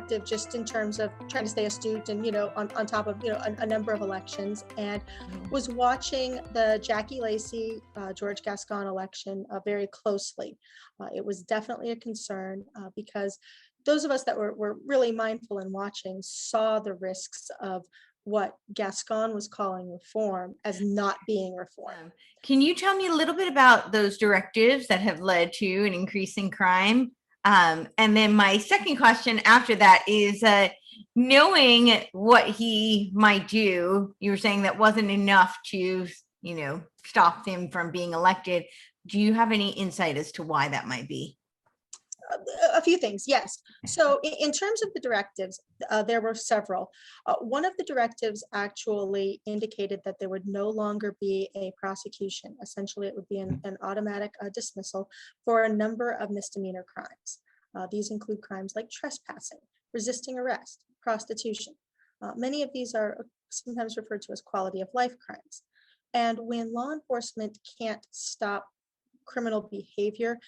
active just in terms of trying to stay astute and, on top of, a number of elections, and was watching the Jackie Lacey, George Gascon election very closely. It was definitely a concern because those of us that were really mindful in watching saw the risks of what Gascon was calling reform as not being reform. Can you tell me a little bit about those directives that have led to an increase in crime? And then my second question after that is, knowing what he might do, you were saying that wasn't enough to, stop him from being elected. Do you have any insight as to why that might be? A few things, yes. So in terms of the directives, there were several. One of the directives actually indicated that there would no longer be a prosecution. Essentially, it would be an automatic dismissal for a number of misdemeanor crimes. These include crimes like trespassing, resisting arrest, prostitution. Many of these are sometimes referred to as quality of life crimes. And when law enforcement can't stop criminal behavior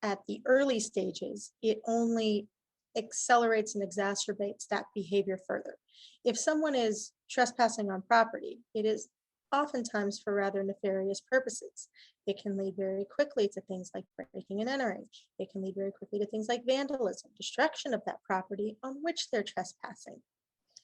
at the early stages, it only accelerates and exacerbates that behavior further. If someone is trespassing on property, it is oftentimes for rather nefarious purposes. It can lead very quickly to things like breaking and entering. It can lead very quickly to things like vandalism, destruction of that property on which they're trespassing.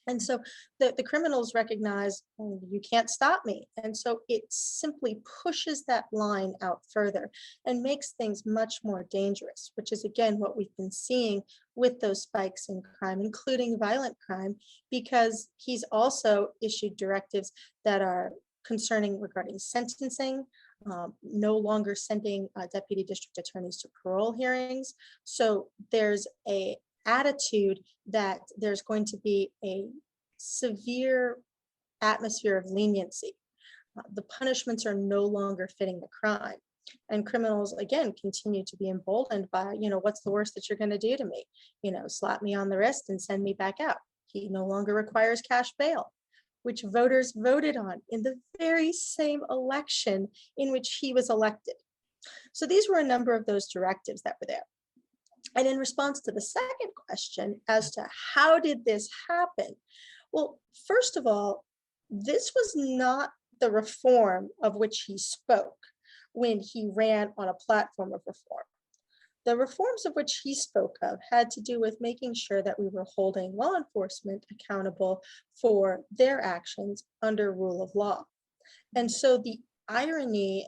And so the criminals recognize, you can't stop me. And so it simply pushes that line out further and makes things much more dangerous, which is, again, what we've been seeing with those spikes in crime, including violent crime, because he's also issued directives that are concerning regarding sentencing, no longer sending deputy district attorneys to parole hearings. So there's a attitude that there's going to be a severe atmosphere of leniency. The punishments are no longer fitting the crime. And criminals, again, continue to be emboldened by, what's the worst that you're going to do to me? Slap me on the wrist and send me back out. He no longer requires cash bail, which voters voted on in the very same election in which he was elected. So these were a number of those directives that were there. And in response to the second question as to how did this happen? Well, first of all, this was not the reform of which he spoke when he ran on a platform of reform. The reforms of which he spoke of had to do with making sure that we were holding law enforcement accountable for their actions under rule of law. And so the irony,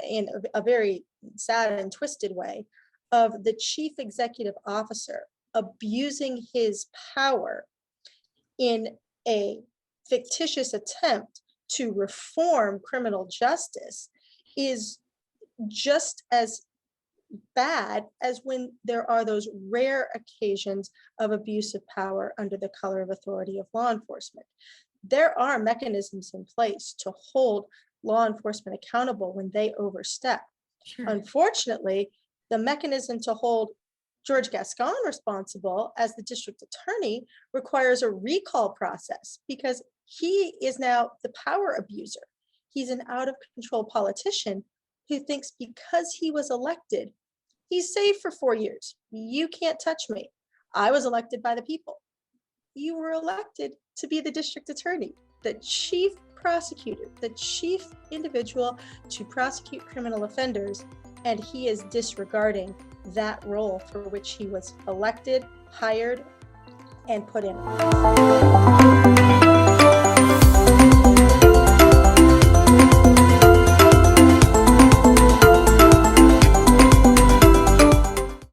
in a very sad and twisted way, of the chief executive officer abusing his power in a fictitious attempt to reform criminal justice is just as bad as when there are those rare occasions of abuse of power under the color of authority of law enforcement. There are mechanisms in place to hold law enforcement accountable when they overstep. Sure. Unfortunately, the mechanism to hold George Gascon responsible as the district attorney requires a recall process because he is now the power abuser. He's an out of control politician who thinks because he was elected, he's safe for 4 years. You can't touch me. I was elected by the people. You were elected to be the district attorney, the chief prosecutor, the chief individual to prosecute criminal offenders, and he is disregarding that role for which he was elected, hired, and put in.